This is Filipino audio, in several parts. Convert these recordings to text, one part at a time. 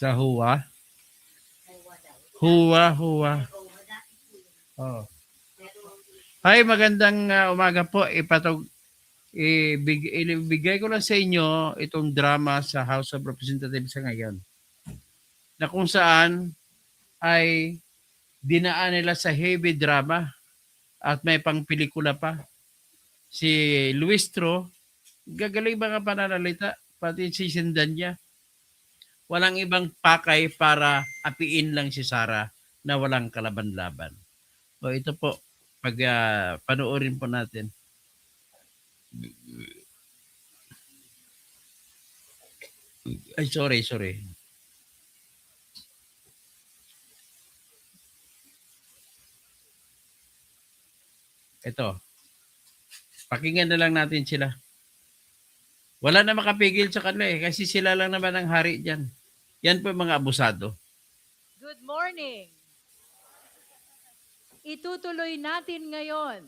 Sa Huwa. Huwa. Oh. Hi, magandang umaga po. Ibigay ko lang sa inyo itong drama sa House of Representatives sa ngayon. Na kung saan ay dinaan nila sa heavy drama at may pang pelikula pa. Si Luis Tro, gagaling mga pananalita, pati si Sindan niya. Walang ibang pakay para apiin lang si Sara na walang kalaban-laban. O ito po, pag panoorin po natin. Ay, sorry. Ito. Pakinggan na lang natin sila. Wala na makapigil sa kanila kasi sila lang naman ang hari dyan. Yan po mga abusado. Good morning. Itutuloy natin ngayon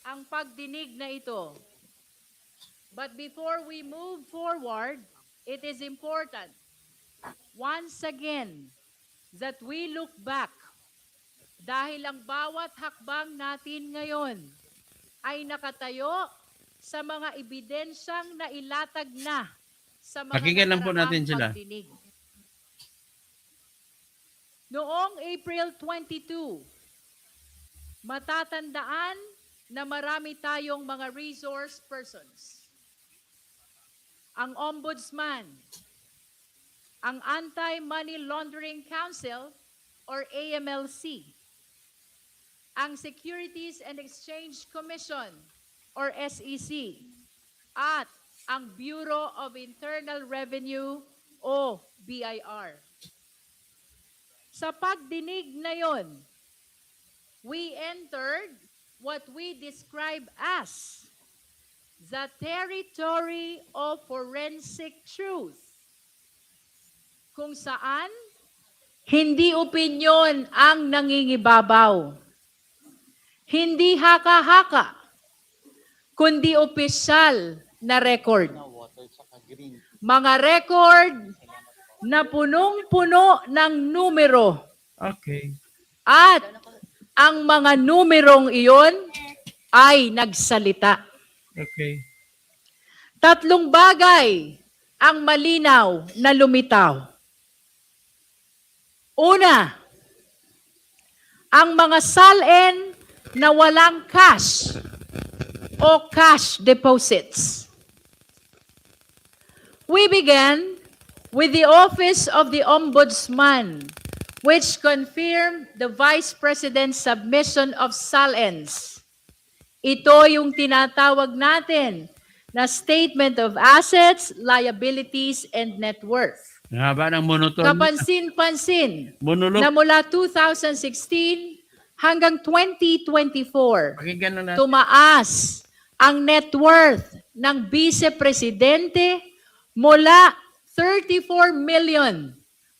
ang pagdinig na ito. But before we move forward, it is important, once again, that we look back. Dahil ang bawat hakbang natin ngayon ay nakatayo sa mga ebidensyang nailatag na sa mga Pakinggan lang po natin sila. pagdinig. Noong April 22, matatandaan na marami tayong mga resource persons. Ang Ombudsman, ang Anti-Money Laundering Council or AMLC, ang Securities and Exchange Commission or SEC, at ang Bureau of Internal Revenue o BIR. Sa pagdinig na yon, we entered what we describe as the territory of forensic truth, kung saan hindi opinyon ang nangingibabaw, hindi haka-haka, kundi opisyal na record. Mga record na punong-puno ng numero. Okay. At ang mga numerong iyon ay nagsalita. Okay. Tatlong bagay ang malinaw na lumitaw. Una, ang mga salin na walang cash o cash deposits. We began with the Office of the Ombudsman, which confirmed the Vice President's submission of salins. Ito yung tinatawag natin na Statement of Assets, Liabilities, and Net Worth. Ang haba ng monoton. Kapansin-pansin Monolog. na mula 2016 hanggang 2024, Pakinggan na natin. tumaas ang net worth ng Vice Presidente mula 34 million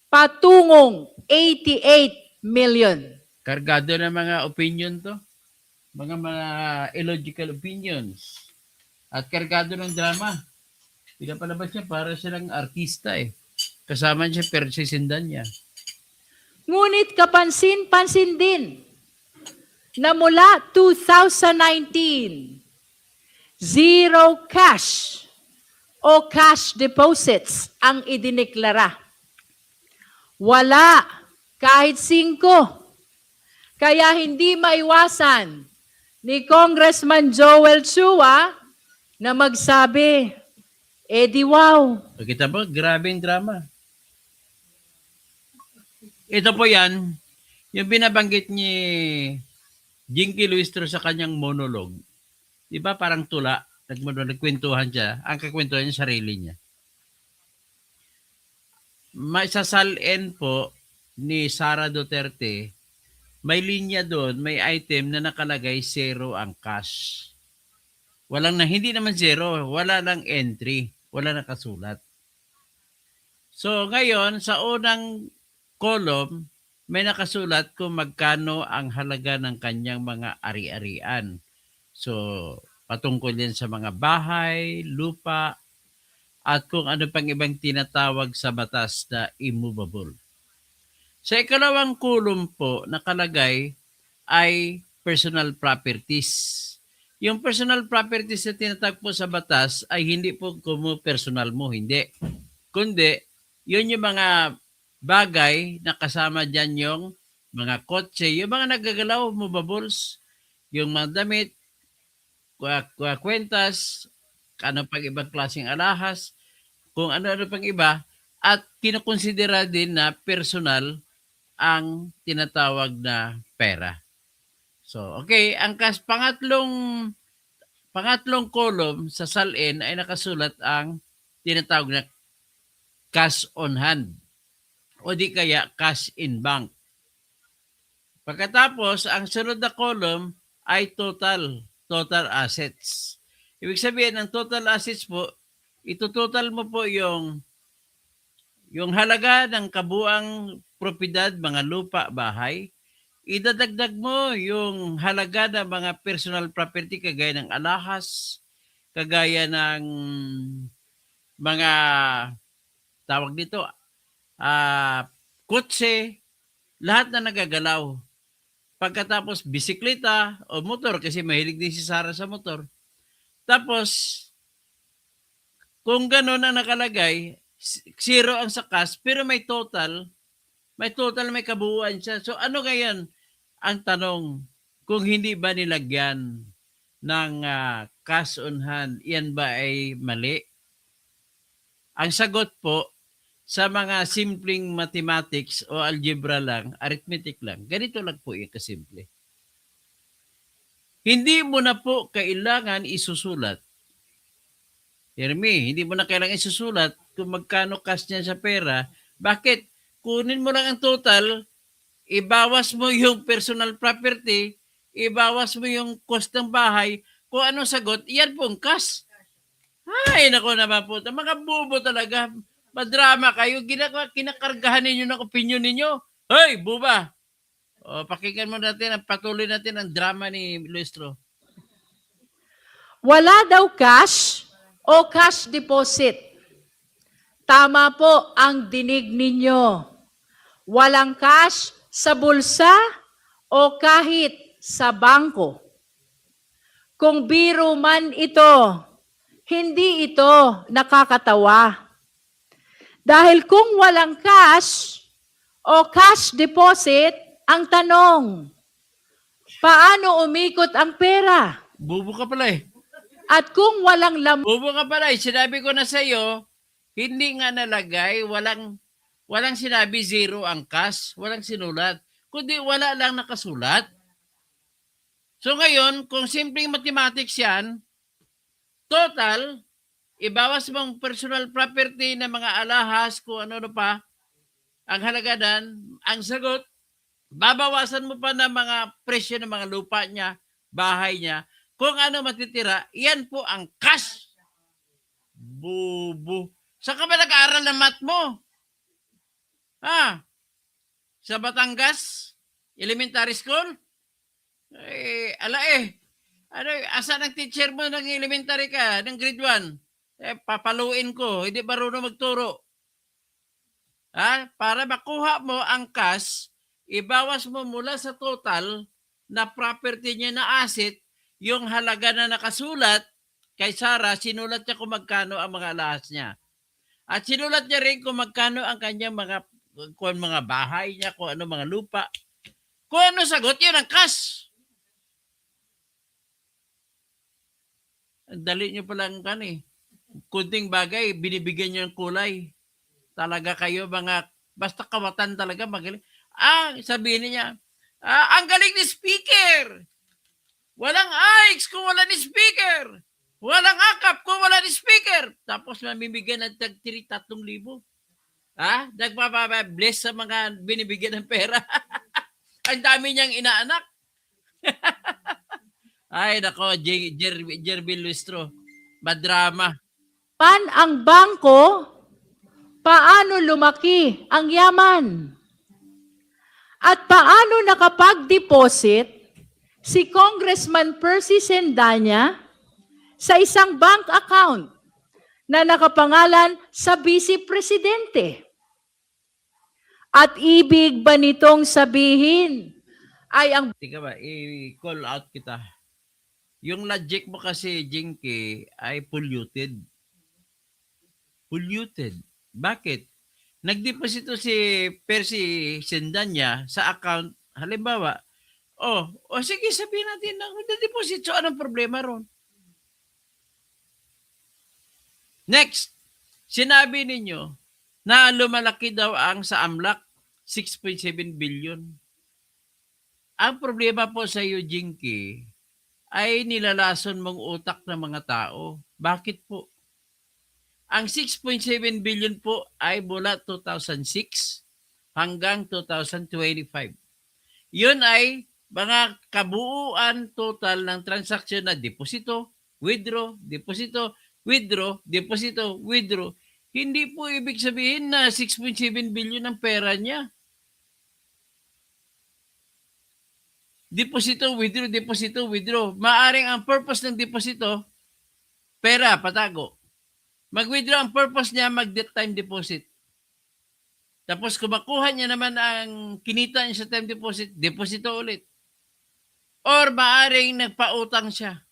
patungong 88 million. Kargado ng mga opinion to. Mga illogical opinions. At kargado ng drama. Pinapalabas niya para silang artista Kasama niya si Sindan niya. Ngunit kapansin-pansin din na mula 2019, zero cash o cash deposits ang idineklara. Wala kahit 5. Kaya hindi maiwasan ni Congressman Joel Chua na magsabi, di wow. Kita po, grabe yung drama. Ito po yan, yung binabanggit ni Jinky Luistro sa kanyang monologue. Di ba parang tula, nagkwentuhan siya, ang kakwentuhan niya sarili niya. May sasalin po ni Sara Duterte, may linya doon, may item na nakalagay 0 ang cash. Hindi naman 0, wala lang entry, wala nakasulat. So ngayon, sa unang column, may nakasulat kung magkano ang halaga ng kanyang mga ari-arian. So, patungkol yan sa mga bahay, lupa, at kung ano pang ibang tinatawag sa batas na immovable. Sa ikalawang column po nakalagay ay personal properties. Yung personal properties na tinatawag po sa batas ay hindi po personal mo, hindi. Kundi, yun yung mga bagay na kasama dyan yung mga kotse, yung mga nagagalaw, movables, yung mga damit, kwentas, ano pang ibang klaseng alahas, kung ano-ano pang iba, at kinukonsidera din na personal ang tinatawag na pera. So, okay, ang pangatlong column sa salin ay nakasulat ang tinatawag na cash on hand o di kaya cash in bank. Pagkatapos, ang sunod na column ay total assets. Ibig sabihin, ang total assets po, ito-total mo po yung halaga ng kabuang propiedad, mga lupa, bahay. Idadagdag mo yung halaga ng mga personal property kagaya ng alahas, kagaya ng mga tawag dito, kotse, lahat na nagagalaw. Pagkatapos bisikleta o motor, kasi mahilig din si Sarah sa motor. Tapos, kung gano'n ang nakalagay, zero ang sa cash, pero may total, may kabuuan siya. So ano ngayon ang tanong, kung hindi ba nilagyan ng cash on hand, yan ba ay mali? Ang sagot po, sa mga simpleng mathematics o algebra lang, arithmetic lang, ganito lang po yung kasimple. Hindi mo na po kailangan isusulat. Jeremy, hindi mo na kailangan isusulat kung magkano cash niya sa pera. Bakit? Kunin mo lang ang total, ibawas mo yung personal property, ibawas mo yung cost ng bahay, kung anong sagot, yan po ang cash. Ay, nako naman po. Mga bobo talaga. Madrama kayo. Kinakargahan ninyo ng opinion ninyo. Hoy, buba! O, pakinggan mo natin, patuloy natin ang drama ni Luistro. Wala daw cash o cash deposit. Tama po ang dinig ninyo. Walang cash sa bulsa o kahit sa bangko. Kung biro man ito, hindi ito nakakatawa. Dahil kung walang cash o cash deposit, ang tanong, paano umikot ang pera? Bubo ka pala eh. At kung walang Bubo ka pala eh. Sinabi ko na sa iyo, hindi nga nalagay, walang sinabi zero ang cash, walang sinulat. Kundi wala lang nakasulat. So ngayon, kung simpleng mathematics yan, total, ibawas mong personal property na mga alahas, kung ano pa, ang halagadan, ang sagot, babawasan mo pa ng mga presyo ng mga lupa niya, bahay niya, kung ano matitira, yan po ang cash. Bubo. Saan ka ba nag-aaral ng math mo? Sa Batangas? Elementary school? Asan ang teacher mo ng elementary ka, ng grade 1? Papaluin ko, hindi marunong magturo. Para makuha mo ang cash, ibawas mo mula sa total na property niya na asset, yung halaga na nakasulat kay Sarah, sinulat niya kung magkano ang mga alahas niya. At sinulat niya rin kung magkano ang kanyang mga bahay niya, kung ano mga lupa. Kung ano sagot, yun ang cash. Ang dali niyo palang kunting bagay, binibigyan niyo ng kulay. Talaga kayo basta kawatan talaga magaling. Sabihin niya, ang galing ni speaker. Walang Ix kung wala ni speaker. Walang akap kung wala ni speaker. Tapos mamimigyan ng 3,000. Nagpapabless sa mga binibigyan ng pera. Ang dami niyang inaanak. Ay, nako, Jerby Luistro. Madrama. ang bangko, paano lumaki ang yaman? At paano nakapag-deposit si Congressman Percy Sendanya sa isang bank account na nakapangalan sa Vice Presidente. At ibig ba nitong sabihin ay ang Tika ba, i-call out kita. Yung logic mo kasi, Jinky, ay polluted. Polluted. Bakit? Nagdeposito si Percy Sendanya sa account, halimbawa, sige, sabihin natin na magdeposit. So, anong problema ron? Next, sinabi ninyo na lumalaki daw ang sa AMLAC, 6.7 billion. Ang problema po sa iyo, Jinky, ay nilalason mong utak ng mga tao. Bakit po? Ang 6.7 billion po ay mula 2006 hanggang 2025. Yun ay mga kabuuan total ng transaksyon na deposito, withdraw, deposito, withdraw, deposito, withdraw. Hindi po ibig sabihin na 6.7 billion ang pera niya. Deposito, withdraw, deposito, withdraw. Maaring ang purpose ng deposito, pera, patago. Mag-withdraw ang purpose niya, mag-time deposit. Tapos kung makuha niya naman ang kinita niya sa time deposit, deposito ulit. Or maaring nagpautang siya.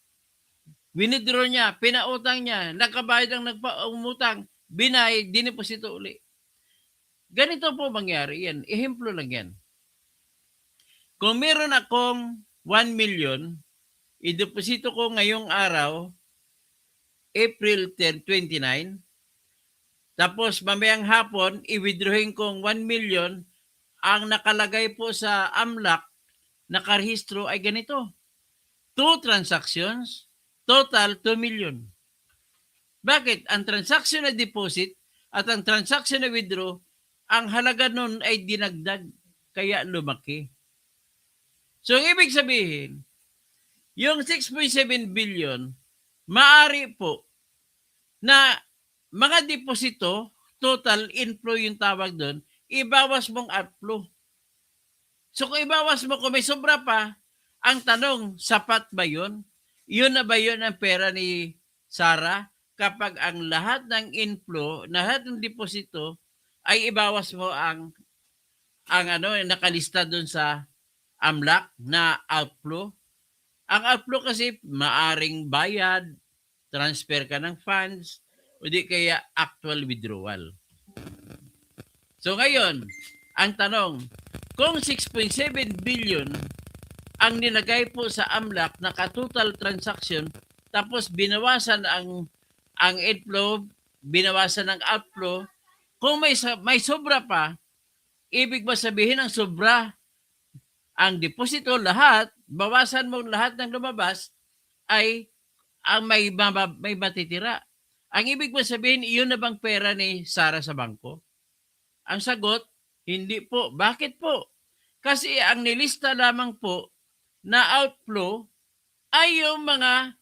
Winidraw niya, pinautang niya, nakabayad ang nagpaumutang, binay, dineposito ulit. Ganito po mangyari yan. Ehemplo lang yan. Kung meron akong 1 million, ideposito ko ngayong araw, April 10, 29, tapos mamayang hapon, i-withdrawin kong 1 million, ang nakalagay po sa AMLAC, nakarehistro ay ganito. 2 transactions, total 2 million. Bakit? Ang transaction na deposit at ang transaction na withdraw, ang halaga nun ay dinagdag, kaya lumaki. So, ang ibig sabihin, yung 6.7 billion, maaari po na mga deposito, total inflow yung tawag doon, ibawas mong outflow. So kung ibawas mo, kung may sobra pa, ang tanong, sapat ba yun? Yun na ba yun ang pera ni Sarah? Kapag ang lahat ng inflow, lahat ng deposito, ay ibawas mo ang nakalista doon sa AMLAC na outflow. Ang outflow kasi maaring bayad, transfer ka ng funds, o di kaya actual withdrawal. So ngayon, ang tanong, kung 6.7 billion ang nilagay po sa AMLAC na ka-total transaction, tapos binawasan ang inflow, binawasan ang outflow, kung may sobra pa, ibig ba sabihin ang sobra, ang deposito lahat, bawasan mo lahat ng lumabas, ay ang may matitira. Ang ibig ba sabihin, iyon na bang pera ni Sarah sa bangko? Ang sagot, hindi po. Bakit po? Kasi ang nilista lamang po na outflow ay yung mga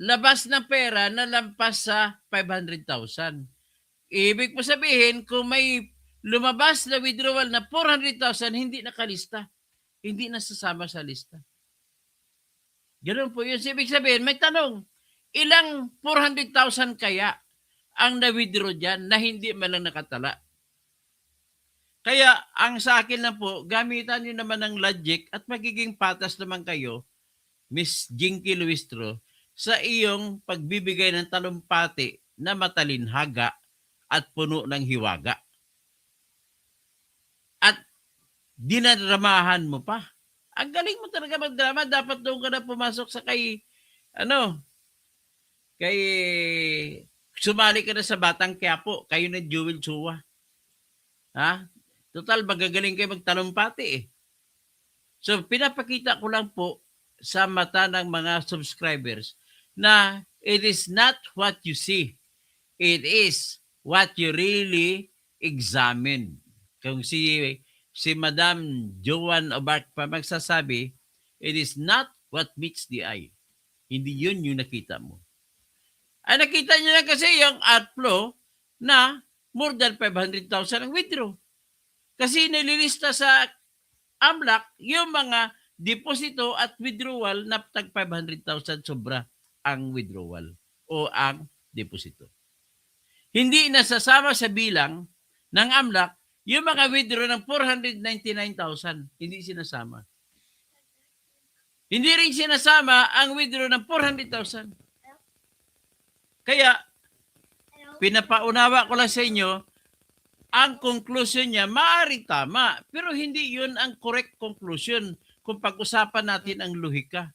labas na pera na lampas sa 500,000. Ibig po sabihin, kung may lumabas na withdrawal na 400,000, hindi nakalista. Hindi nasasama sa lista. Ganun po yun. Ibig sabihin, may tanong, ilang 400,000 kaya ang na-withdraw dyan na hindi man lang nakatala? Kaya ang sa akin na po, gamitan nyo naman ng logic at magiging patas naman kayo, Miss Jinky Luistro, sa iyong pagbibigay ng talumpati na matalinhaga at puno ng hiwaga. At dinadramahan mo pa. Ang galing mo talaga magdrama. Dapat doon ka na pumasok sa sumali ka na sa Batang Quiapo. Kayo na Jewel Chua. Ha? Total, magagaling kayo magtalumpati eh. So, pinapakita ko lang po sa mata ng mga subscribers na it is not what you see. It is what you really examine. Kung si Madam Joan Obarc pa magsasabi, it is not what meets the eye. Hindi yun yung nakita mo. Ay nakita niyo na kasi yung outflow na more than 500,000 ang withdraw. Kasi nililista sa AMLAC yung mga deposito at withdrawal na tag 500,000 sobra ang withdrawal o ang deposito. Hindi nasasama sa bilang ng AMLAC yung mga withdraw ng 499,000. Hindi sinasama. Hindi rin sinasama ang withdraw ng 400,000. Kaya, pinapaunawa ko lang sa inyo, ang conclusion niya, maaaring tama, pero hindi yun ang correct conclusion kung pag-usapan natin ang lohika.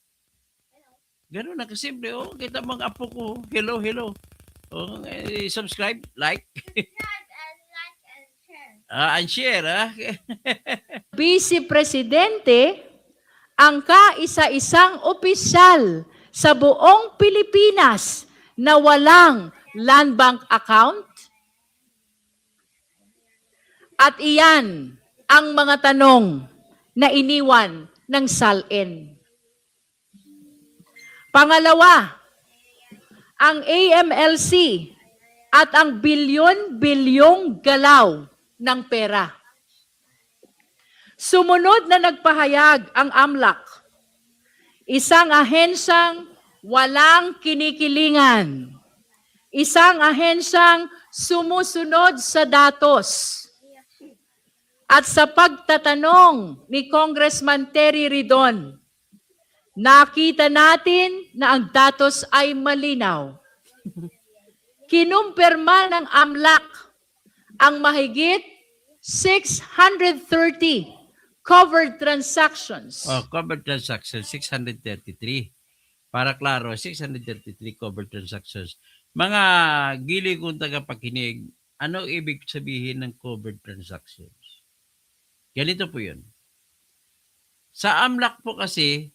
Ganun na kasimple. Oh, kita mga apo ko. Hello, hello. Oh, subscribe, like. And share, ah. Vice Presidente ang kaisa-isang opisyal sa buong Pilipinas na walang land bank account? At iyan ang mga tanong na iniwan ng SALN. Pangalawa, ang AMLC at ang bilyon-bilyong galaw ng pera. Sumunod na nagpahayag ang AMLAC, isang ahensyang walang kinikilingan, isang ahensyang sumusunod sa datos. At sa pagtatanong ni Congressman Terry Ridon, nakita natin na ang datos ay malinaw. Kinumpirma ng AMLAC ang mahigit 630 covered transactions. Oh, covered transactions, 633. Para klaro, 633 covered transactions. Mga gili kong tagapakinig, ano ibig sabihin ng covered transactions? Ganito po yun. Sa AMLAC po kasi,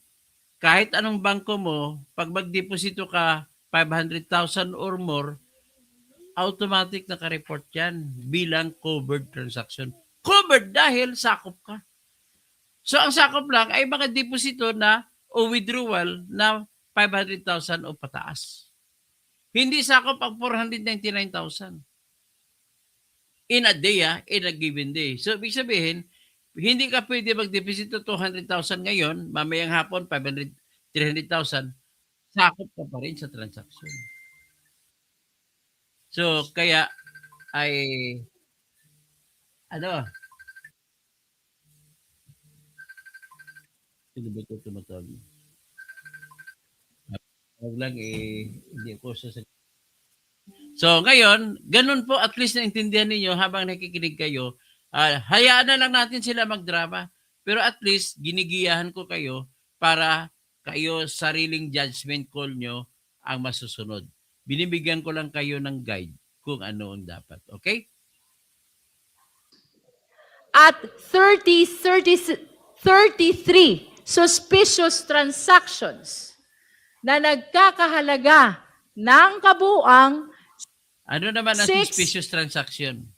kahit anong bangko mo, pag magdeposito ka 500,000 or more, automatic naka-report yan bilang covered transaction. Covered dahil sakop ka. So ang sakop lang ay mga deposito na o withdrawal na 500,000 o pataas. Hindi sakop ang 499,000. In a day, in a given day. So ibig sabihin, hindi ka pwede mag-deposito 200,000 ngayon, mamayang hapon 500, 300,000, sakop ka pa rin sa transaction. So, kaya ay sino ba ito tumatawag? Huwag lang hindi ko sasagot. So, ngayon, ganun po, at least naintindihan ninyo habang nakikinig kayo, hayaan na lang natin sila magdrama. Pero at least, ginigiyahan ko kayo para kayo sariling judgment call nyo ang masusunod. Binibigyan ko lang kayo ng guide kung ano ang dapat. Okay? At 33 suspicious transactions na nagkakahalaga ng kabuang Ano naman ang Six. suspicious transaction?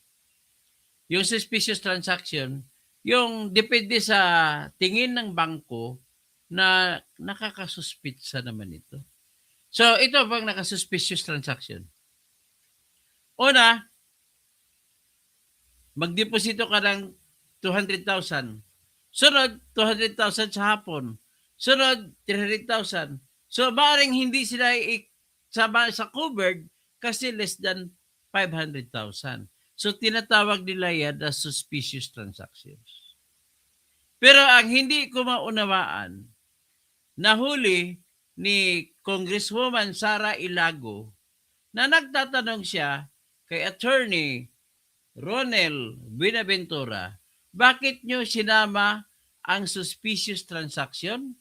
Yung suspicious transaction, yung depende sa tingin ng bangko na nakakasuspitsa naman ito. So, ito bang nakasuspicious transaction? Una, magdeposito ka ng 200,000. Sunod, 200,000 sa hapon. Sunod, 300,000. So, maaaring hindi sila sama sa covered kasi less than 500,000. So, tinatawag nila yan as suspicious transactions. Pero ang hindi ko maunawaan, nahuli ni Congresswoman Sara Ilago na nagtatanong siya kay Attorney Ronel Buenaventura, bakit nyo sinama ang suspicious transaction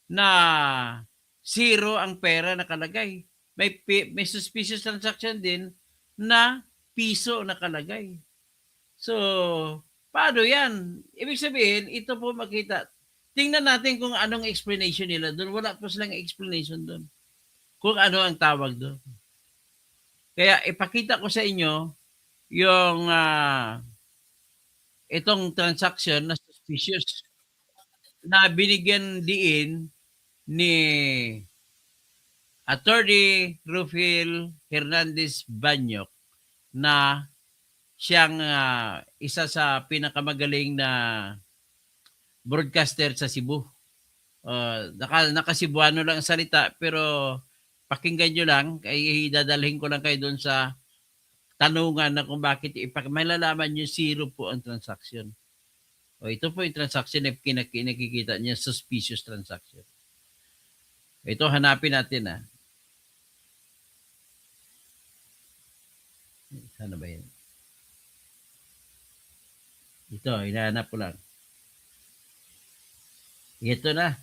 na zero ang pera nakalagay? May suspicious transaction din na piso nakalagay. So, paano yan? Ibig sabihin, ito po makita. Tingnan natin kung anong explanation nila doon. Wala po silang explanation doon. Kung ano ang tawag doon. Kaya ipakita ko sa inyo yung itong transaction na suspicious na binigyan diin ni Attorney Rufil Hernandez Banyok na siyang isa sa pinakamagaling na broadcaster sa Cebu. Nakasibuano lang ang salita pero pakinggan nyo lang, kay dadalhin ko lang kayo doon sa tanungan na kung bakit malalaman nyo zero po ang transaction. O ito po yung transaction na nakikita niya, suspicious transaction. Ito, hanapin natin ah. Sana ba yan? Ito, hinahanap ko lang. Ito na.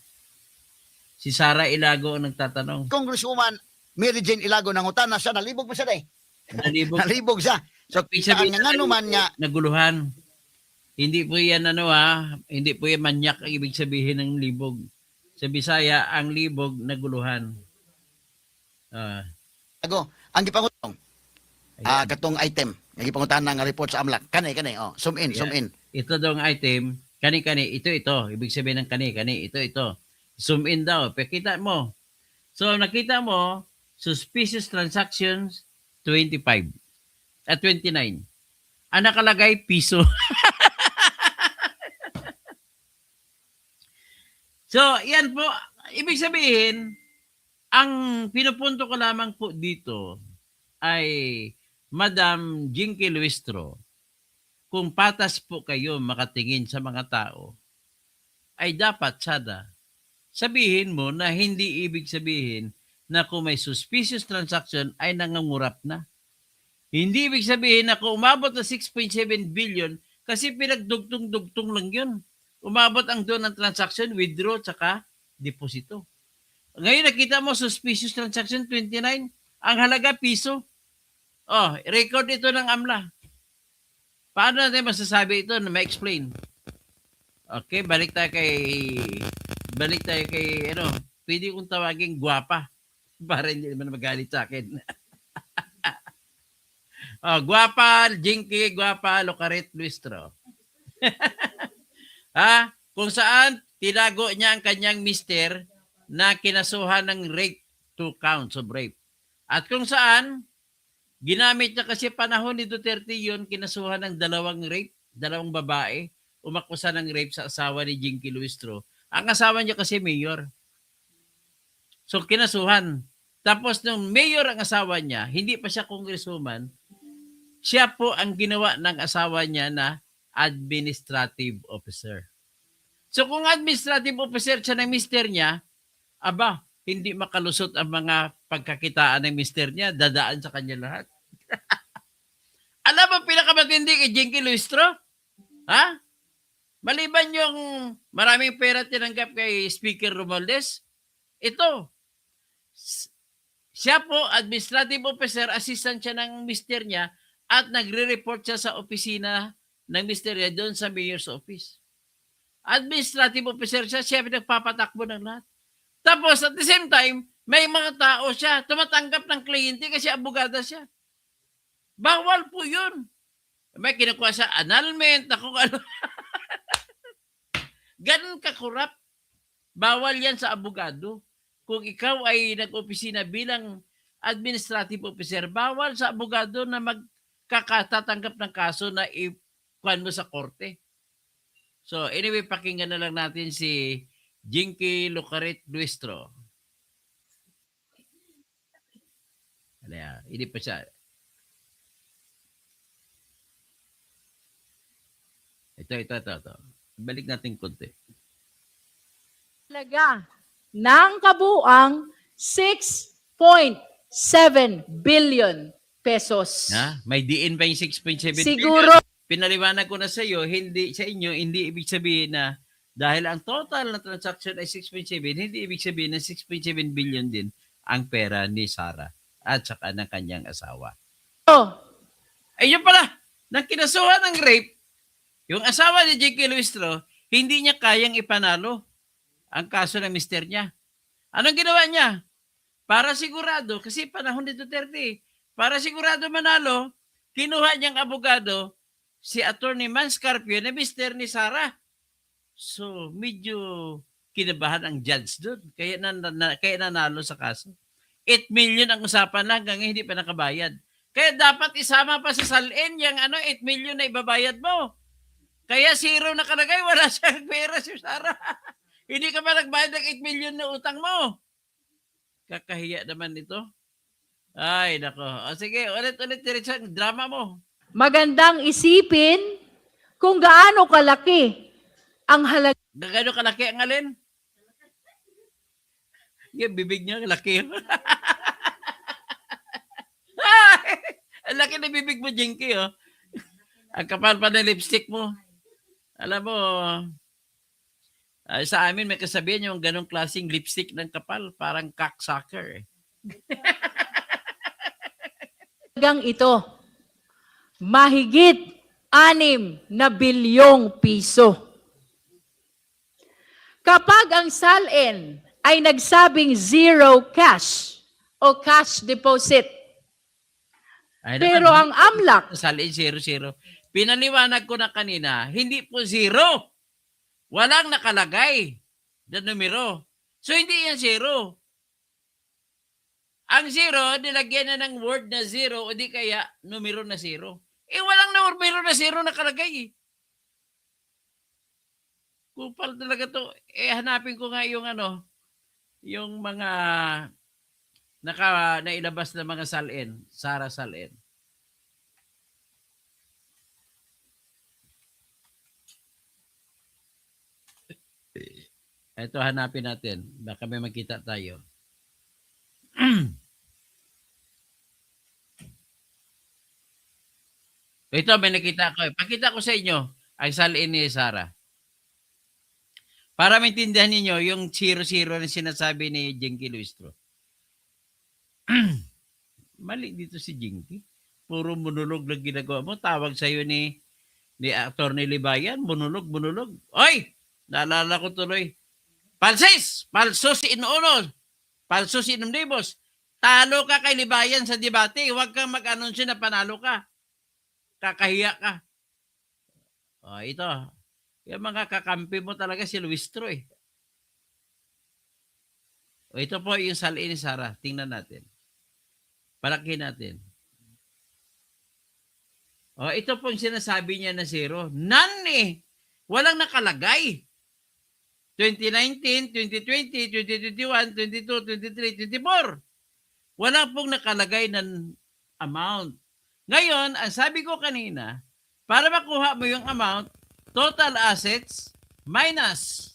Si Sara Ilago ang nagtatanong. Congresswoman Mary Jane Ilago nangutan na siya, nalibog pa siya day. Nalibog. Nalibog siya. So, Sabihin nga naman nga, naguluhan. Hindi po yan hindi po yan manyak ang ibig sabihin ng libog. Sa Bisaya, ang libog naguluhan. ang gipangutong, Ayan. katong item, nga gipangutan nga report sa AMLAC. Kani, zoom in, zoom in. Ito daw ang item, kani, ito. Ibig sabihin ng kani, ito. Zoom in daw, pakita mo. So, nakita mo, suspicious transactions, 25. At 29. Ang nakalagay, piso. So, yan po. Ibig sabihin, ang pinupunto ko lamang po dito ay Madam Jinky Luistro, kung patas po kayo makatingin sa mga tao, ay dapat sana sabihin mo na hindi ibig sabihin na kung may suspicious transaction ay nangangurap na. Hindi ibig sabihin na kung umabot na 6.7 billion kasi pinagdugtong-dugtong lang yun. Umabot ang doon ng transaction, withdraw, tsaka deposito. Ngayon nakita mo suspicious transaction 29, ang halaga piso. Oh, record ito ng AMLA. Paano natin masasabi ito na ma-explain? Okay, balik tayo kay pwede kong tawagin gwapa para hindi naman magalit sa akin. Gwapa, Jinky, gwapa, Locaret, Luistro. Kung saan tinago niya ang kanyang mister na kinasuhan ng rape, 2 counts of rape. At kung saan ginamit niya kasi panahon ni Duterte yun, kinasuhan ng 2 rape, 2 babae, umakusa ng rape sa asawa ni Jinky Luistro. Ang asawa niya kasi mayor. So kinasuhan. Tapos nung mayor ang asawa niya, hindi pa siya congresswoman, siya po ang ginawa ng asawa niya na administrative officer. So kung administrative officer siya ng mister niya, hindi makalusot ang mga pagkakitaan ng mister niya, dadaan sa kanya lahat. Alam mo pinakamatindi kay Jinky Luistro? Maliban yung maraming pera tinanggap kay Speaker Romualdez, ito, siya po, administrative officer, assistant siya ng mister niya at nagre-report siya sa opisina ng mister niya doon sa mayor's office. Administrative officer siya nagpapatakbo ng lahat. Tapos at the same time, may mga tao siya, tumatanggap ng kliyente kasi abogada siya. Bawal po yun. May kinukuha siya annulment, kung ano. Ganun ka-corrupt. Bawal yan sa abogado. Kung ikaw ay nag-opisina bilang administrative officer, bawal sa abogado na magkakatatanggap ng kaso na ikuan mo sa korte. So anyway, pakinggan na lang natin si Jinky Locaret Luistro. Hindi pa siya. Ito. Balik natin konti. Talaga ng kabuang 6.7 billion pesos. May diin pa yung 6.7 Siguro billion. Pinaliwanag ko na sa inyo, hindi ibig sabihin na dahil ang total na transaction ay 6.7, hindi ibig sabihin na 6.7 billion din ang pera ni Sara at saka ng kanyang asawa. Ayun pala, nang kinasuhan ng rape, yung asawa ni Jinky Luistro, hindi niya kayang ipanalo ang kaso ng mister niya. Anong ginawa niya? Para sigurado, kasi panahon ni Duterte, para sigurado manalo, kinuha niyang abogado si Attorney Manscarpio na mister ni Sara. So, medyo kinabahan ang judge doon. Kaya nanalo sa kaso. 8 million ang usapan lang hanggang hindi pa nakabayad. Kaya dapat isama pa sa salin yung 8 million na ibabayad mo. Kaya zero nakalagay, wala siyang pera si Sara. Hindi ka pa nagbayad ng 8 million na utang mo. Kakahiya naman ito. Ay, nako. O sige, ulit-ulit diretso ang drama mo. Magandang isipin kung gaano kalaki ang halaga Gano'n kalaki ang alin? Yung bibig niya, laki. Ang laki ng bibig mo, Jinky, oh. Ang kapal pa ng lipstick mo. Alam mo, sa amin may kasabihan yung ganong klaseng lipstick ng kapal, parang cocksucker. halagang ito. Mahigit 6 na bilyong piso. Kapag ang SALN ay nagsabing zero cash o cash deposit, Ay, pero ang AMLAC, salin, 0-0. Pinaliwanag ko na kanina, hindi po zero. Walang nakalagay na numero. So, hindi yan zero. Ang zero, nilagyan na ng word na zero o di kaya numero na zero. Walang numero na zero nakalagay. Kupal talaga to. Hanapin ko nga yung yung mga nailabas na mga SALN, Sara SALN. Ito, hanapin natin. Baka may makita tayo. Ito, may nakita ko. Pakita ko sa inyo ang SALN ni Sara. Para maintindihan ninyo yung 0-0 na sinasabi ni Jinky Luistro. Mali dito si Jinky. Puro monolog lang ginagawa mo. Tawag sa'yo ni Atty. Libayan. Monolog. Oy! Naalala ko tuloy. Palsis! Palsos in uno. Palsos in umnibus. Talo ka kay Libayan sa debate. Huwag kang mag-anunsyo na panalo ka. Kakahiya ka. O, ito. Yung mga kakampi mo talaga si Luistro eh. O, ito po yung SALN ni Sara. Tingnan natin. Palakihin natin. O, ito po yung sinasabi niya na zero. None eh. Walang nakalagay. 2019, 2020, 2021, 22, 23, 24. Wala pong nakalagay ng amount. Ngayon, ang sabi ko kanina, para makuha mo yung amount, total assets minus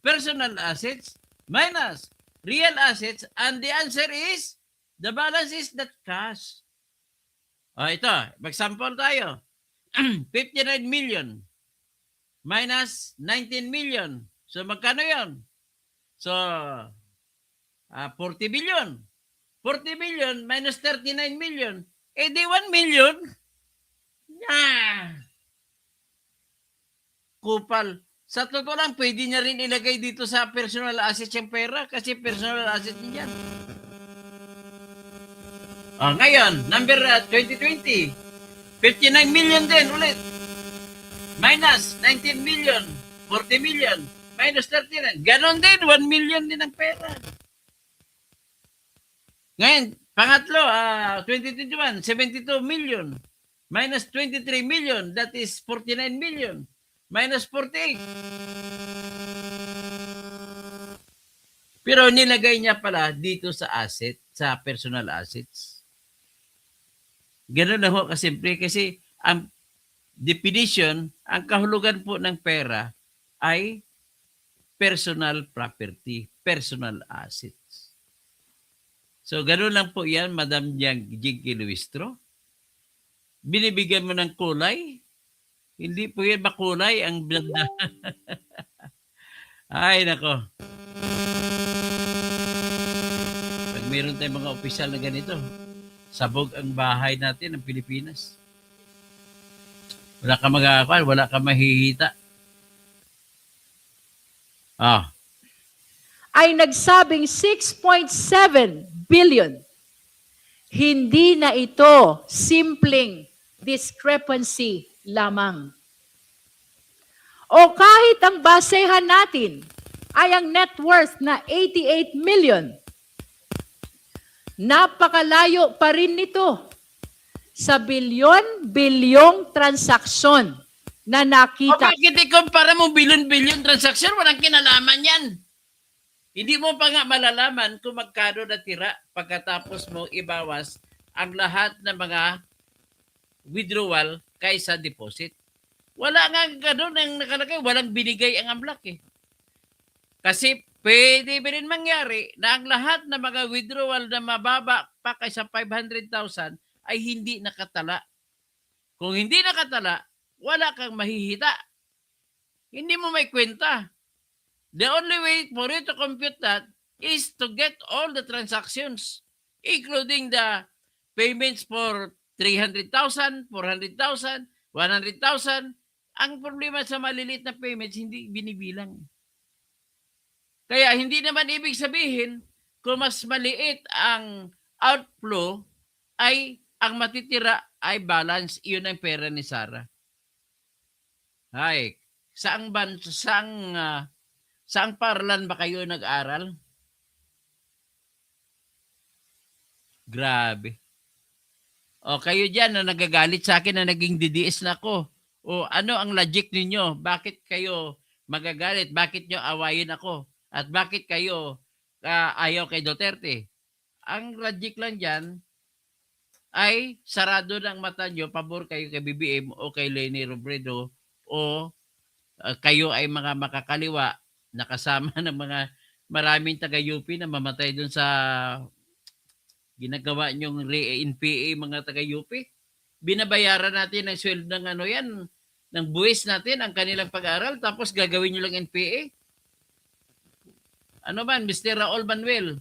personal assets minus real assets, and the answer is, the balance is not cash. O, ito, mag-sample tayo. 59 million minus 19 million. So, magkano yun? So, 40 billion. 40 billion minus 39 million. Di 1 million. Kupal. Sa totoo lang, pwede niya rin ilagay dito sa personal assets yung pera kasi personal asset niya. Ngayon, number 2020. 59 million din ulit. Minus 19 million. 40 million. Minus 39. Ganon din. 1 million din ang pera. Ngayon, pangatlo, 2021, 72 million. Minus 23 million. That is 49 million. Minus 48. Pero nilagay niya pala dito sa asset, sa personal assets. Ganun lang ho kasimple kasi ang definition, ang kahulugan po ng pera ay personal property, personal assets. So, gano'n lang po yan, Madam Jinky Luistro. Binibigyan mo ng kulay. Hindi po yan makulay ang blanda. Ay, nako. Pag meron tayong mga opisyal na ganito, sabog ang bahay natin ng Pilipinas. Wala ka magkakakuan, wala ka mahihita. ay nagsabing 6.7 billion. Hindi na ito simpleng discrepancy lamang. O kahit ang basehan natin ay ang net worth na 88 million, napakalayo pa rin nito sa bilyon-bilyong transaksyon na nakita. Bakit ikumpara mo bilyon-bilyon transaksyon? Walang kinalaman yan. Hindi mo pa nga malalaman kung magkano natira pagkatapos mo ibawas ang lahat ng mga withdrawal kaysa deposit. Wala nga ganun ang nakalagay. Walang binigay ang AMLAC eh. Kasi pwede ba rin mangyari na ang lahat ng mga withdrawal na mababa pa kaysa 500,000 ay hindi nakatala. Kung hindi nakatala, wala kang mahihita. Hindi mo may kwenta. The only way for you to compute that is to get all the transactions, including the payments for 300,000, 400,000, 100,000. Ang problema sa maliliit na payments, hindi binibilang. Kaya hindi naman ibig sabihin kung mas maliit ang outflow ay ang matitira ay balance. Iyon ang pera ni Sarah. Ay, saang paralan ba kayo nag-aral? Grabe. O kayo dyan na nagagalit sa akin na naging DDS na ako. O ano ang logic ninyo? Bakit kayo magagalit? Bakit nyo awayin ako? At bakit kayo ayaw kay Duterte? Ang logic lang dyan ay sarado ng mata nyo, pabor kayo kay BBM o kay Leni Robredo o kayo ay mga makakaliwa na kasama ng mga maraming taga-UP na mamatay dun sa ginagawa nyong NPA mga taga-UP. Binabayaran natin ang sweldo ng ano yan, ng buwis natin ang kanilang pag-aaral tapos gagawin nyo lang NPA. Ano man, Mr. Raul Manuel?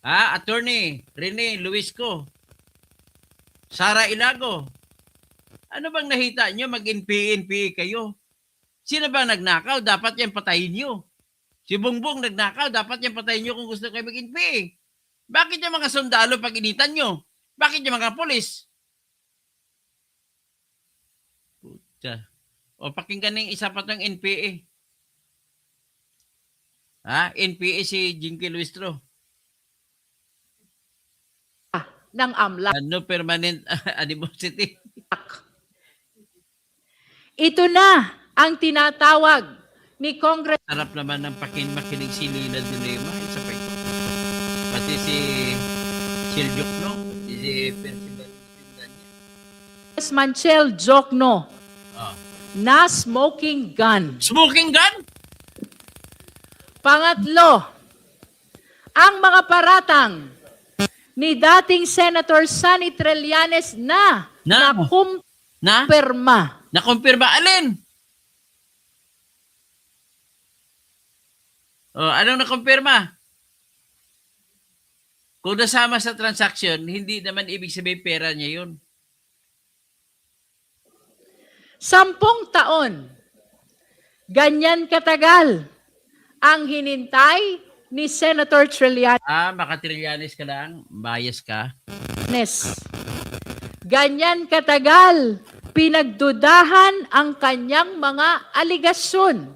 Attorney Rene Luisco? Sara Ilago? Ano bang nahita nyo mag-NPA kayo? Sino bang nagnakaw? Dapat yan patayin nyo. Si Bongbong nagnakaw, dapat yan patayin nyo kung gusto kayo mag-NPA. Bakit yung mga sundalo pag initan nyo? Bakit yung mga polis? Puta. O pakinggan ng isa pa tong NPA. NPA si Jinky Luistro. Ng AMLAC. Ano permanent animosity? Ito na ang tinatawag ni Congress. Harap naman ng makinig si Lila Dilema. Isa pa ito. Pati si Siljuk, no? Si Percival. Manchel Jokno Oh. na smoking gun. Smoking gun? Pangatlo, ang mga paratang ni dating Senator Sonny Trillanes na nakumpirma. Nakumpirma alin? Anong nakumpirma? Kung nasama sa transaction, hindi naman ibig sabihin pera niya yun. 10 taon. Ganyan katagal ang hinintay ni Senator Trillanes. Maka-Trillanes ka lang, bias ka. Ganyan katagal pinagdudahan ang kanyang mga aligasyon.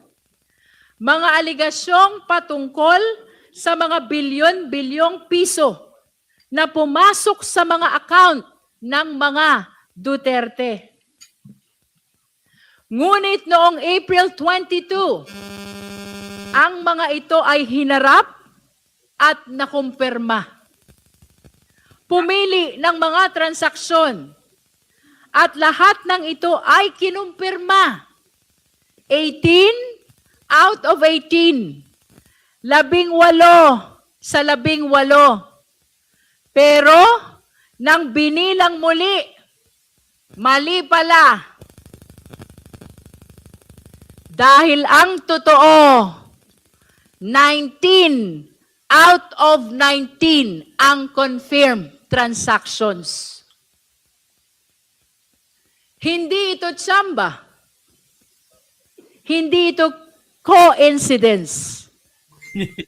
Mga aligasyong patungkol sa mga bilyon-bilyong piso na pumasok sa mga account ng mga Duterte. Ngunit noong April 22, ang mga ito ay hinarap at nakumpirma. Pumili ng mga transaksyon at lahat ng ito ay kinumpirma. 18 out of 18. 18 sa 18. Pero, nang binilang muli, mali pala. Dahil ang totoo, 19 out of 19 ang confirmed transactions. Hindi ito tsamba. Hindi ito coincidence.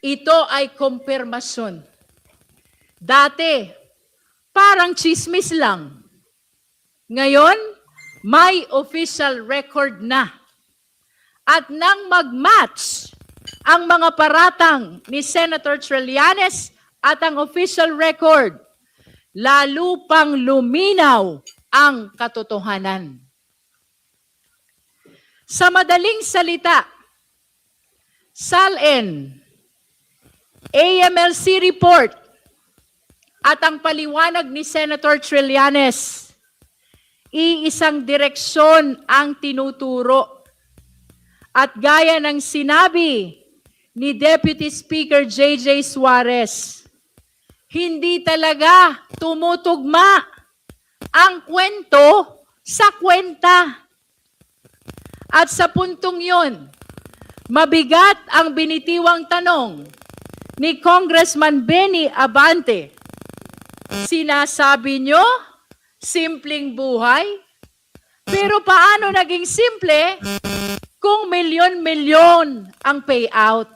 Ito ay kumpirmasyon. Dati, parang chismis lang. Ngayon, may official record na. At nang mag-match ang mga paratang ni Senator Trillanes at ang official record, lalo pang luminaw ang katotohanan. Sa madaling salita, SALN AMLC report at ang paliwanag ni Senator Trillanes, iisang direksyon ang tinuturo. At gaya ng sinabi ni Deputy Speaker J.J. Suarez, hindi talaga tumutugma ang kwento sa kwenta. At sa puntong yun, mabigat ang binitiwang tanong ni Congressman Benny Abante. Sinasabi nyo, simpleng buhay? Pero paano naging simple kung milyon-milyon ang payout?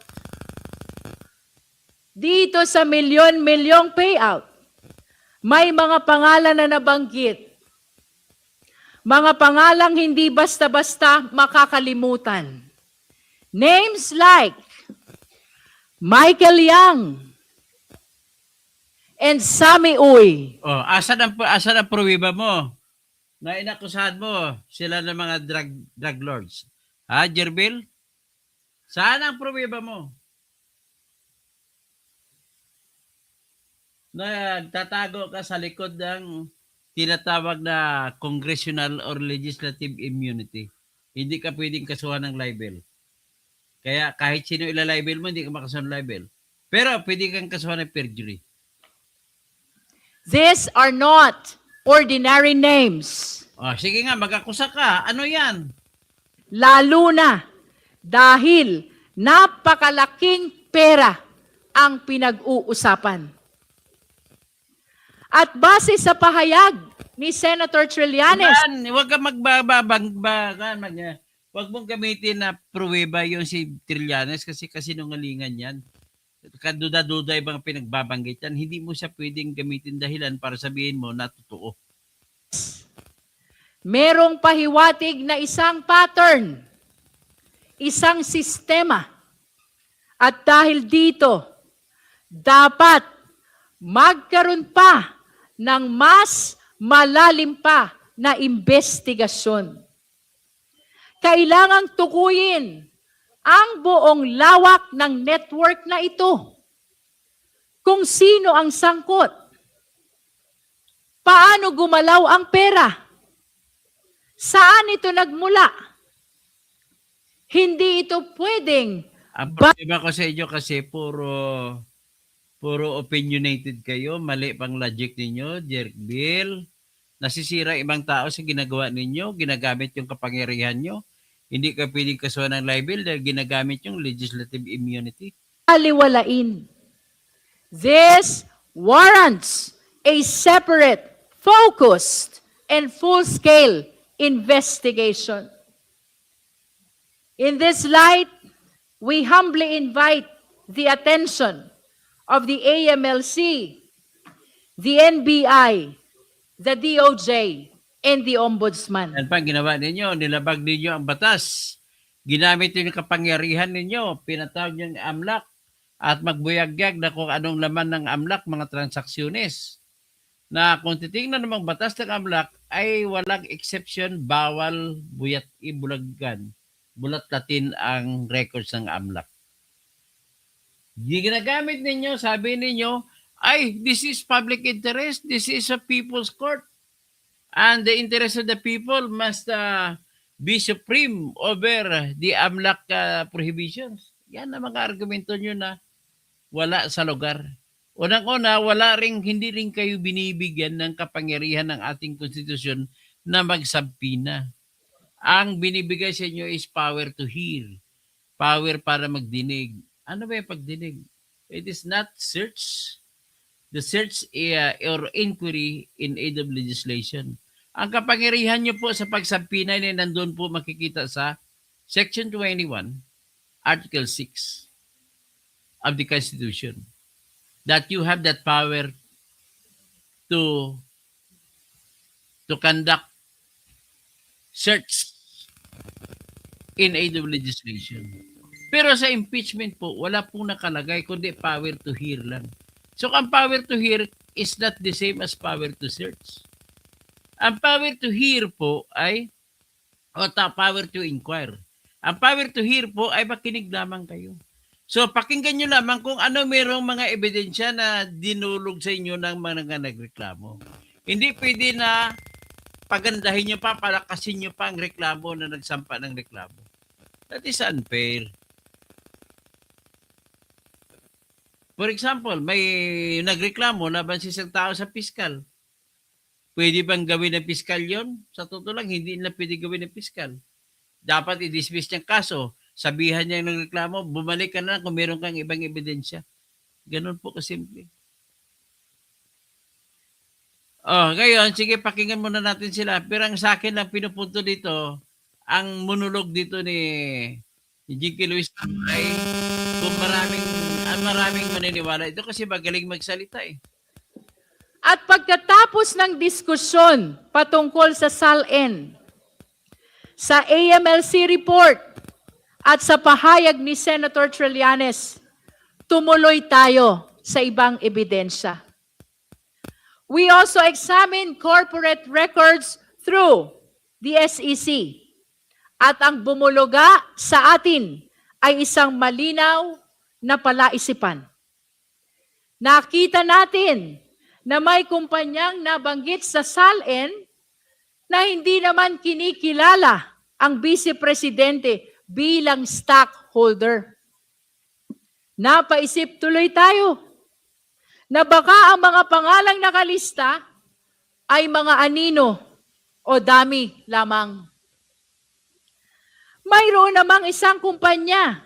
Dito sa milyon-milyong payout, may mga pangalan na nabanggit. Mga pangalang hindi basta-basta makakalimutan. Names like Michael Yang and Sammy Uy. Oh, asan ang pruweba mo? Na inakusahan mo sila ng mga drug lords. Ha, Jerbil? Saan ang pruweba mo? Nagtatago ka sa likod ng tinatawag na congressional or legislative immunity. Hindi ka pwedeng kasuhan ng libel. Kaya kahit sino ilalibel mo, hindi ka makasuhan ng libel. Pero pwede kang kasuhan ng perjury. These are not ordinary names. Oh, sige nga, mag-akusa ka. Ano yan? Lalo na dahil napakalaking pera ang pinag-uusapan. At base sa pahayag ni Senator Trillanes, Huwag ka huwag mong gamitin na pruweba yung si Trillanes kasi kasinungalingan yan. Kaduda-duda yung mga pinagbabanggit yan. Hindi mo siya pwedeng gamitin dahilan para sabihin mo na totoo. merong pahiwatig na isang pattern, isang sistema. At dahil dito, dapat magkaroon pa ng mas malalim pa na investigasyon. Kailangang tukuyin ang buong lawak ng network na ito. Kung sino ang sangkot. Paano gumalaw ang pera? Saan ito nagmula? Hindi ito pwedeng Ang problema ko sa inyo kasi puro opinionated kayo, mali pang logic ninyo, Jerk Bill. Nasisira ibang tao sa ginagawa ninyo, ginagamit yung kapangyarihan nyo. Hindi ka pwedeng kasuhan ng libel dahil ginagamit yung legislative immunity. baliwalain. This warrants a separate, focused, and full-scale investigation. In this light, we humbly invite the attention of the AMLC, the NBI, the DOJ, and the Ombudsman. Yan pa ang ginawa ninyo, nilabag ninyo ang batas. Ginamit yung kapangyarihan ninyo, pinatawag nyo yung AMLAC at magbuyagyag na kung anong laman ng AMLAC, mga transaksyones. Na kung titingnan namang batas ng AMLAC ay walang exception, bawal ibulaggan, bulat-latin ang records ng AMLAC. Ginagamit ninyo, sabi ninyo, ay, this is public interest, this is a people's court. And the interest of the people must be supreme over the AMLAC prohibitions. Yan ang mga argumento nyo na wala sa lugar. Unang-una, hindi rin kayo binibigyan ng kapangyarihan ng ating konstitusyon na magsampina. Ang binibigay sa inyo is power to hear. Power para magdinig. Ano ba yung pagdinig? It is not search. The search or inquiry in aid of legislation. Ang kapangyarihan nyo po sa pagsampina ay nandun po makikita sa Section 21, Article 6 of the Constitution. That you have that power to conduct search in aid of legislation. Pero sa impeachment po, wala pong nakalagay kundi power to hear lang. So ang power to hear is not the same as power to search. Ang power to hear po ay power to inquire. Ang power to hear po ay makinig lamang kayo. So pakinggan nyo lamang kung ano merong mga ebidensya na dinulog sa inyo ng mga nagreklamo. Hindi pwede na pagandahin nyo pa, palakasin nyo pa ang reklamo na nagsampa ng reklamo. That is unfair. For example, may nagreklamo laban sa isang tao sa piskal. Pwede bang gawin ng piskal yon? Sa totoo lang, hindi na pwede gawin ng piskal. Dapat i-dismiss niyang kaso. Sabihan niya ng reklamo, bumalik ka na kung meron kang ibang ebidensya. Ganun po kasimple. Oh, ngayon, sige, pakinggan muna natin sila. Pero ang sa akin lang pinupunto dito, ang monolog dito ni Jinky Luis ay kung maraming maniniwala. Ito kasi magaling magsalita eh. At pagkatapos ng diskusyon patungkol sa SALN, sa AMLC report, at sa pahayag ni Senator Trillanes, tumuloy tayo sa ibang ebidensya. We also examined corporate records through the SEC. At ang bumuluga sa atin ay isang malinaw na palaisipan. Nakita natin na may kumpanyang nabanggit sa SALN na hindi naman kinikilala ang Vice Presidente bilang stockholder. Napaisip tuloy tayo na baka ang mga pangalang nakalista ay mga anino o dami lamang. Mayroon namang isang kumpanya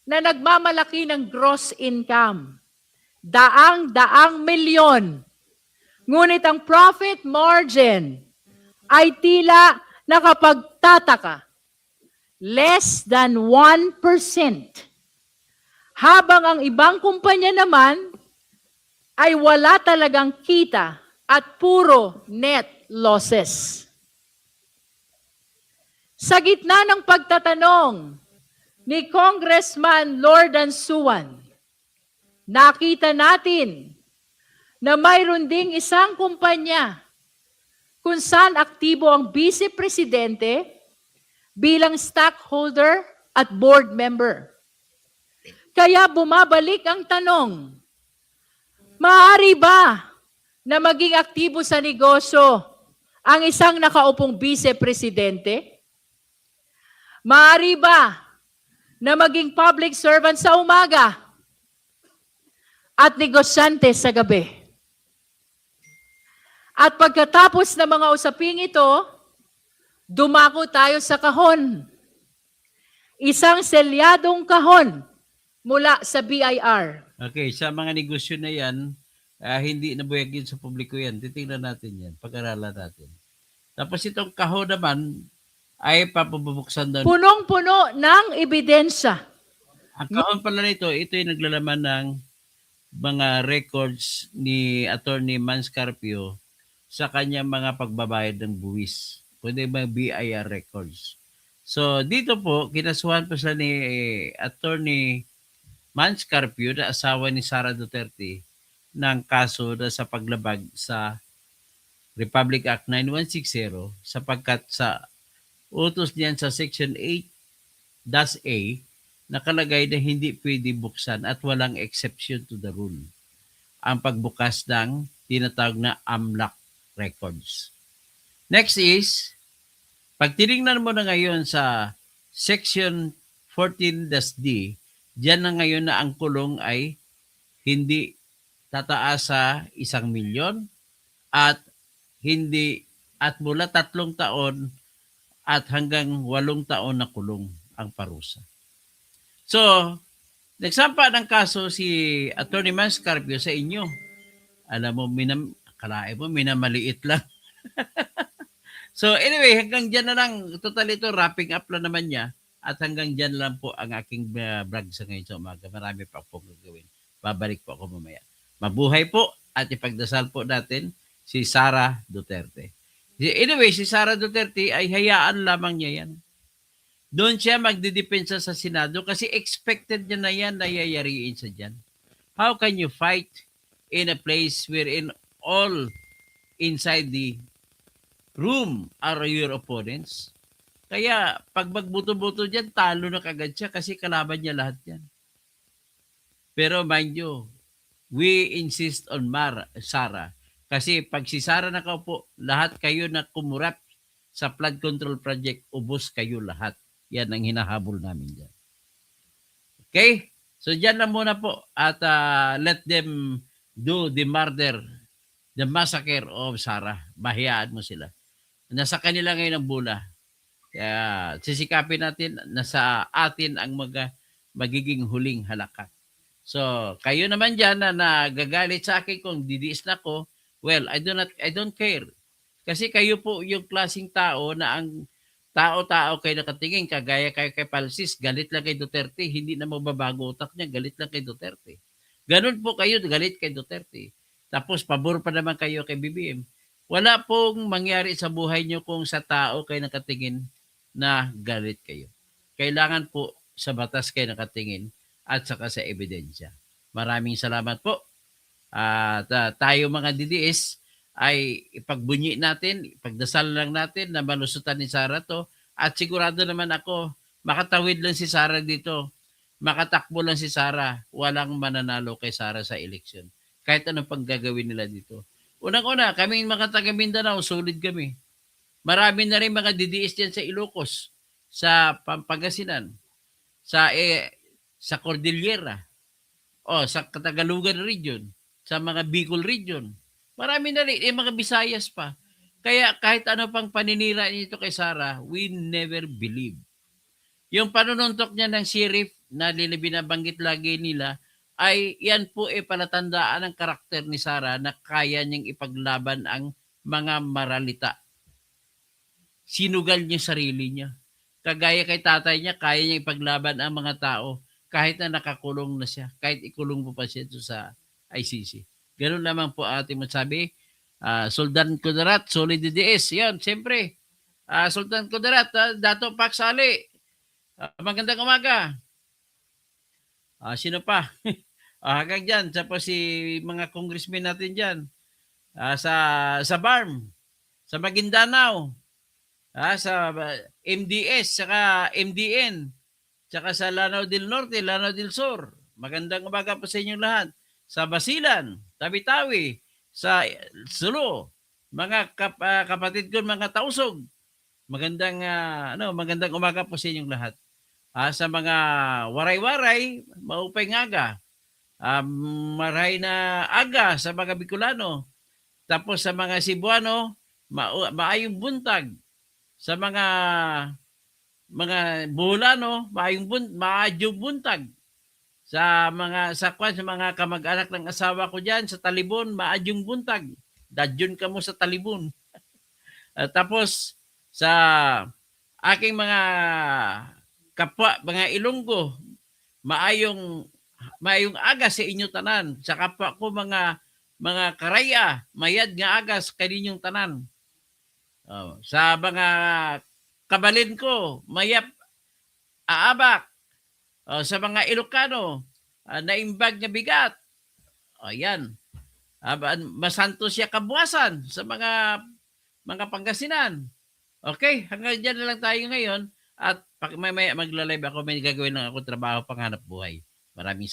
na nagmamalaki ng gross income. Daang-daang milyon. Ngunit ang profit margin ay tila nakapagtataka. Less than 1%. Habang ang ibang kumpanya naman ay wala talagang kita at puro net losses. Sa gitna ng pagtatanong ni Congressman Lordan Suwan, nakita natin na mayroon ding isang kumpanya kung saan aktibo ang Vice Presidente bilang stockholder at board member. Kaya bumabalik ang tanong, maaari ba na maging aktibo sa negosyo ang isang nakaupong Vice Presidente? Maaari ba na maging public servant sa umaga at negosyante sa gabi? At pagkatapos ng mga usaping ito, dumako tayo sa kahon. Isang selyadong kahon mula sa BIR. Okay, sa mga negosyo na yan, hindi nabuyag yun sa publiko yan. Titingnan natin yan, pag-aralan natin. Tapos itong kahon naman ay papabubuksan daw. Punong-puno ng ebidensya. Ang kahon pala nito, ito yung naglalaman ng mga records ni Attorney Manscarpio sa kanyang mga pagbabayad ng buwis. Kundi mga BIR records. So, dito po, kinasuhan po sila ni Attorney Manscarpio na asawa ni Sara Duterte ng kaso na sa paglabag sa Republic Act 9160 sapagkat sa utos niyan sa Section 8-A nakalagay na hindi pwede buksan at walang exception to the rule ang pagbukas ng tinatawag na AMLAC records. Next is, pag tinignan mo na ngayon sa Section 14-D, diyan na ngayon na ang kulong ay hindi tataas sa 1 milyon at hindi at mula 3 taon at hanggang 8 taon na kulong ang parusa. So, nagsampa ng kaso si Attorney Manscarpio sa inyo. Alam mo, kalae mo, minamaliit lang. So anyway, hanggang dyan na lang. Total ito, wrapping up lang naman niya. At hanggang dyan lang po ang aking vlog sa ngayon sa umaga. Marami pa po gagawin. Babalik po ako mamaya. Mabuhay po at ipagdasal po natin si Sara Duterte. Anyway, si Sara Duterte ay hayaan lamang niya yan. Doon siya magdidepensa sa Senado kasi expected niya na yan na yayariin sa dyan. How can you fight in a place wherein all inside the room are your opponents? Kaya pag magbuto-buto dyan, talo na kagad siya kasi kalaban niya lahat yan. Pero mind you, we insist on Sara. Kasi pag si Sara nakaupo, lahat kayo na kumurap sa flood control project, ubos kayo lahat. Yan ang hinahabol namin dyan. Okay? So dyan lang muna po at let them do the murder, the massacre of Sara. Bahiyaan mo sila. Nasa kanila ngayon ang bula. Kaya sisikapin natin, nasa atin ang magiging huling halakat. So, kayo naman dyan na nagagalit sa akin kung didiis na ko, well, I don't care. Kasi kayo po yung klaseng tao na ang tao-tao kayo nakatingin, kagaya kayo kay Palsis, galit lang kay Duterte, hindi na mababago utak niya, galit lang kay Duterte. Ganun po kayo, galit kay Duterte. Tapos, pabor pa naman kayo kay BBM. Wala pong mangyari sa buhay nyo kung sa tao kayo nakatingin na galit kayo. Kailangan po sa batas kayo nakatingin at saka sa ebidensya. Maraming salamat po. At tayo mga DDS ay ipagbunyi natin, ipagdasal lang natin na malusutan ni Sara to. At sigurado naman ako, makatawid lang si Sara dito. Makatakbo lang si Sara. Walang mananalo kay Sara sa eleksyon. Kahit anong pang gagawin nila dito. Unang-una, kaming mga taga Mindanao, solid kami. Marami na rin mga DDS diyan sa Ilocos, sa Pangasinan, sa Cordillera, o sa Katagalugan region, sa mga Bicol region. Marami na rin, mga Visayas pa. Kaya kahit ano pang paninira nito kay Sara, we never believe. Yung panununtok niya ng sheriff na binabanggit lagi nila, ay yan po palatandaan ng karakter ni Sara na kaya niyang ipaglaban ang mga maralita. Sinugal niya sarili niya. Kagaya kay tatay niya, kaya niya ipaglaban ang mga tao kahit na nakakulong na siya, kahit ikulong mo pa siya sa ICC. Ganun lamang po ating masabi. Sultan Kudarat, solid DDS. Yan, siyempre. Sultan Kudarat, Dato Paksali. Magandang umaga. Sino pa? Hanggang dyan, tapos si mga congressmen natin dyan. Sa BARM, sa Maguindanao, sa MDS, saka MDN, saka sa Lanao del Norte, Lanao del Sur. Magandang umaga po sa inyong lahat. Sa Basilan, Tawi-Tawi, sa Sulu, mga kapatid ko, mga Tausog. Magandang umaga po sa inyong lahat. Sa mga waray-waray, maupay ngaga. Maray na aga sa mga Bicolano. Tapos sa mga Cebuano, maayong buntag. Sa mga Boholano, maadyong buntag. Sa mga kamag-anak ng asawa ko diyan sa Talibon, maadyong buntag. Dadyon ka mo sa Talibon. Tapos sa aking mga kapwa, mga Ilonggo, maayong aga sa inyo tanan. Sa kapwa ko mga karaya, mayad nga agas kaninyong tanan. Sa mga kabalin ko, mayap aabak. Sa mga Ilocano, naimbag na bigat. Yan. Masanto siya kabuwasan sa mga Pangasinan. Okay, hanggang dyan na lang tayo ngayon. At magla-live ako, may gagawin lang ako trabaho panghanap buhay. Maraming